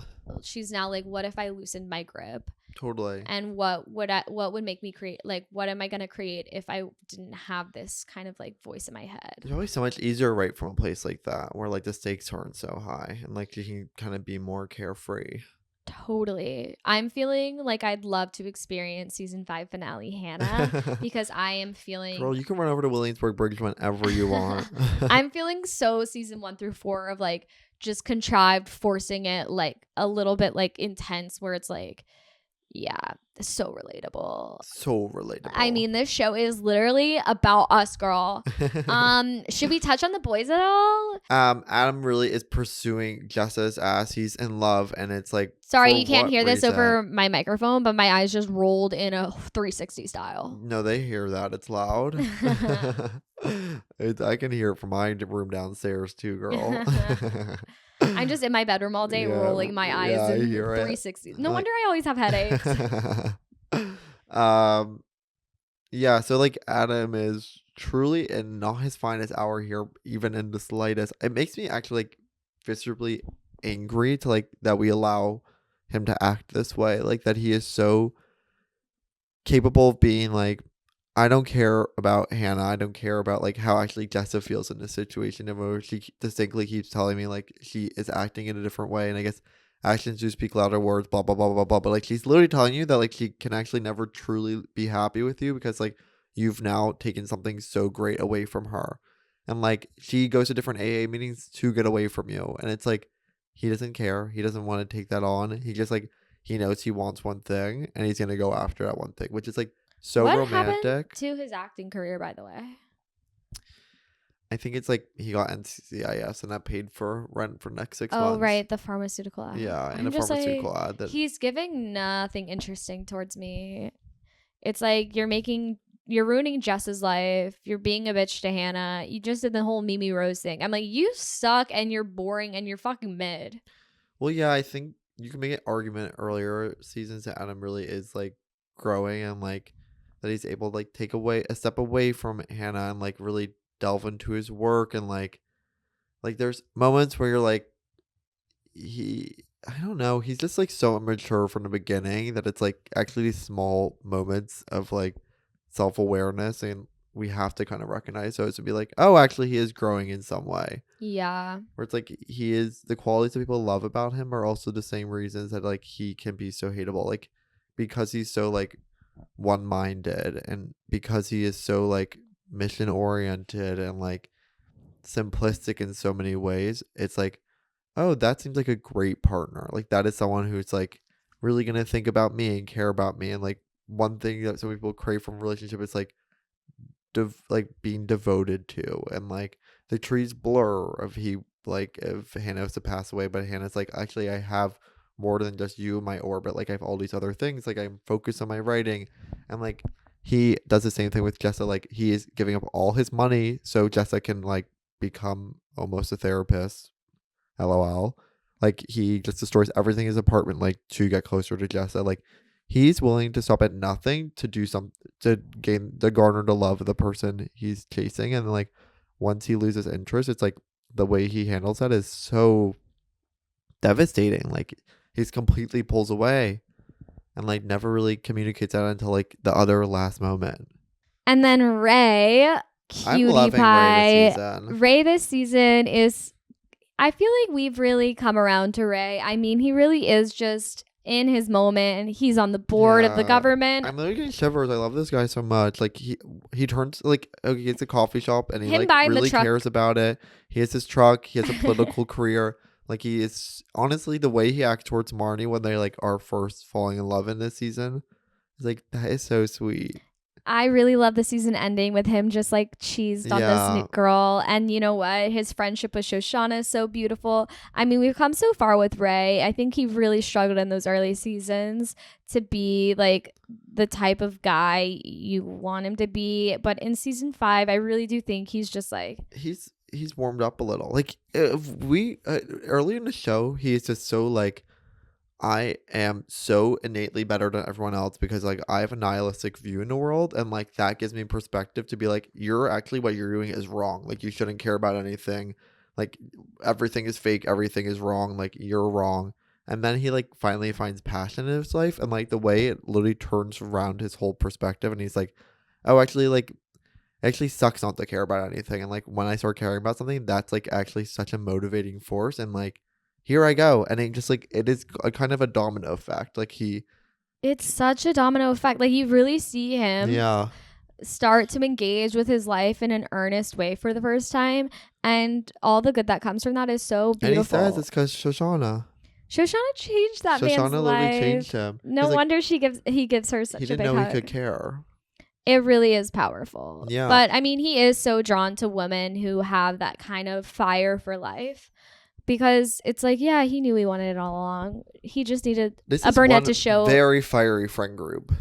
like, what if I loosened my grip? Totally. And what would make me create, like, what am I going to create if I didn't have this kind of like voice in my head? It's always so much easier to write from a place like that where like the stakes aren't so high and like you can kind of be more carefree. Totally. I'm feeling like I'd love to experience season 5 finale Hannah because I am feeling, girl, you can run over to Williamsburg Bridge whenever you want. I'm feeling so season 1 through 4 of like just contrived forcing it like a little bit like intense where it's like Yeah, so relatable. So relatable. I mean, this show is literally about us, girl. Should we touch on the boys at all? Adam really is pursuing Jessa's ass. He's in love, and it's like, Sorry, for you can't what hear this reason? over my microphone, but my eyes just rolled in a 360 style. No, they hear that. It's loud. I can hear it from my room downstairs too, girl. I'm just in my bedroom all day rolling my eyes I in hear it. 360. No Like- wonder I always have headaches. Yeah, so like Adam is truly in not his finest hour here, even in the slightest. It makes me actually like viscerally angry to like that we allow him to act this way. Like that he is so capable of being like, I don't care about Hannah. I don't care about like how actually Jessa feels in this situation. And where she distinctly keeps telling me like she is acting in a different way. And I guess actions do speak louder words, blah, blah, blah, blah, blah. But like she's literally telling you that like she can actually never truly be happy with you because like you've now taken something so great away from her. And like she goes to different AA meetings to get away from you. And it's like he doesn't care. He doesn't want to take that on. He just like he knows he wants one thing and he's gonna go after that one thing, which is like so what romantic. happened to his acting career, by the way? I think it's like he got NCIS and that paid for rent for next 6 Oh, months. right, the pharmaceutical ad. Yeah, and I'm a just pharmaceutical ad that he's giving nothing interesting towards me. It's like you're ruining Jess's life. You're being a bitch to Hannah. You just did the whole Mimi Rose thing. I'm like, you suck and you're boring and you're fucking mid. Well, yeah, I think you can make an argument earlier seasons that Adam really is like growing and like that he's able to like take away a step away from Hannah and like really delve into his work and like there's moments where you're like I don't know, he's just like so immature from the beginning that it's like actually these small moments of like self-awareness and we have to kind of recognize those and be like, oh, actually he is growing in some way. Yeah. Where it's like he is the qualities that people love about him are also the same reasons that like he can be so hateable. Like because he's so like one-minded and because he is so like mission oriented and like simplistic in so many ways, it's like, oh, that seems like a great partner. Like that is someone who's like really gonna think about me and care about me. And like one thing that some people crave from a relationship is like like being devoted to and like the trees blur if Hannah was to pass away, but Hannah's like, actually I have more than just you in my orbit. Like I have all these other things. Like I'm focused on my writing. And like he does the same thing with Jessa. Like he is giving up all his money so Jessa can like become almost a therapist. LOL. Like he just destroys everything in his apartment like to get closer to Jessa. Like he's willing to stop at nothing to do some to garner the love of the person he's chasing. And like once he loses interest, it's like the way he handles that is so devastating. Like he's completely pulls away and like never really communicates that until like the other last moment. And then Ray, I'm cutie loving pie. Ray This season is, I feel like we've really come around to Ray. I mean, he really is just in his moment. He's on the board of the government. I'm literally getting shivers. I love this guy so much. Like he turns like, okay, it's a coffee shop and he Him like buying the really truck. cares about it. He has his truck. He has a political career. Like he is honestly the way he acts towards Marnie when they like are first falling in love in this season is like, that is so sweet. I really love the season ending with him just like cheesed on this girl. And you know what? His friendship with Shoshana is so beautiful. I mean, we've come so far with Ray. I think he really struggled in those early seasons to be like the type of guy you want him to be. But in season 5, I really do think he's just like... He's warmed up a little. Like if we early in the show, he is just so like, I am so innately better than everyone else because like I have a nihilistic view in the world and like that gives me perspective to be like, you're actually, what you're doing is wrong. Like you shouldn't care about anything. Like everything is fake, everything is wrong, like you're wrong. And then he like finally finds passion in his life and like the way it literally turns around his whole perspective and he's like, oh, actually like it actually sucks not to care about anything. And like when I start caring about something, that's like actually such a motivating force. And like here I go. And it just like, it is a kind of a domino effect. Like it's such a domino effect. Like you really see him start to engage with his life in an earnest way for the first time. And all the good that comes from that is so beautiful. And he says it's because Shoshana. Shoshana changed that man's Shoshana literally life. changed him. No He's like, wonder he gives her such he a didn't big know hug. he could care. It really is powerful. Yeah. But I mean, he is so drawn to women who have that kind of fire for life. Because it's like, yeah, he knew he wanted it all along. He just needed a brunette to show. Very fiery friend group.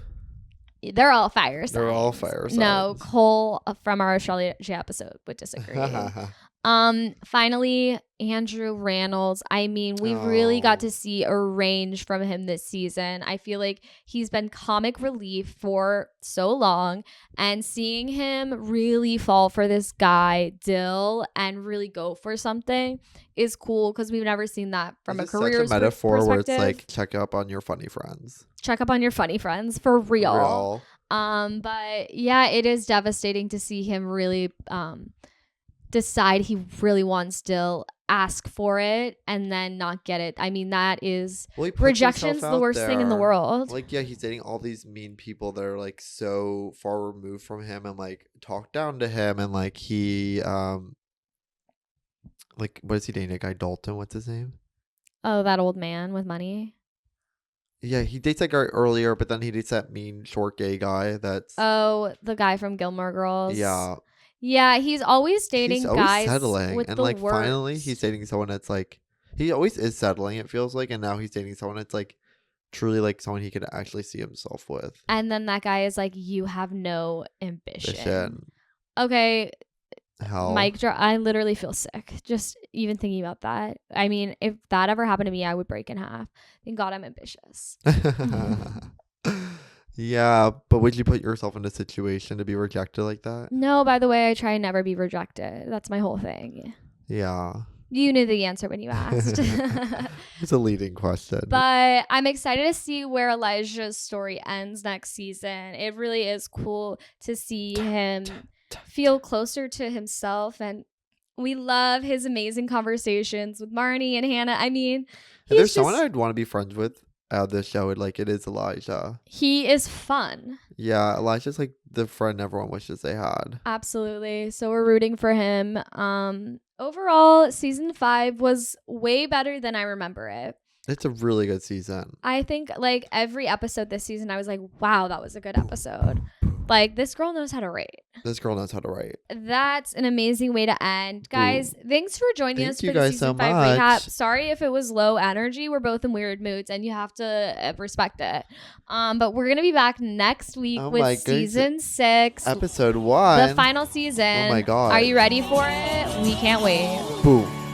They're all fire signs. They're all fire signs. No, Cole from our astrology episode would disagree. Finally, Andrew Rannells. I mean, we really got to see a range from him this season. I feel like he's been comic relief for so long, and seeing him really fall for this guy, Dill, and really go for something is cool because we've never seen that from a career such a metaphor perspective. Where it's like, check up on your funny friends. Check up on your funny friends for real. But yeah, it is devastating to see him really decide he really wants Dill, ask for it, and then not get it. I mean, that is rejection's the worst thing in the world. Like, yeah, he's dating all these mean people that are like so far removed from him and like talk down to him, and like he like, what is he dating? A guy Dalton? What's his name? Oh, that old man with money. Yeah, he dates that guy earlier, but then he dates that mean short gay guy. The guy from Gilmore Girls. Yeah, he's always dating guys settling, with and the like worst. Finally he's dating someone that's like, he always is settling, it feels like, and now he's dating someone that's like truly like someone he could actually see himself with. And then that guy is like, you have no ambition. Okay. Hell. Mic drop. I literally feel sick just even thinking about that. I mean, if that ever happened to me, I would break in half. Thank God I'm ambitious. Yeah, but would you put yourself in a situation to be rejected like that? No, by the way, I try and never be rejected. That's my whole thing. Yeah. You knew the answer when you asked. It's a leading question. But I'm excited to see where Elijah's story ends next season. It really is cool to see him feel closer to himself, and we love his amazing conversations with Marnie and Hannah. I mean, if there's someone I'd want to be friends with out of this show, it is Elijah. He is fun. Yeah, Elijah's like the friend everyone wishes they had. Absolutely. So we're rooting for him. Overall, season 5 was way better than I remember it. It's a really good season. I think like every episode this season, I was like, wow, that was a good episode. Like, this girl knows how to write. This girl knows how to write. That's an amazing way to end. Guys, thanks for joining us for the season 5 much. recap. Sorry if it was low energy. We're both in weird moods, and you have to respect it. But we're going to be back next week with season 6. Episode 1. The final season. Oh my God. Are you ready for it? We can't wait. Boom.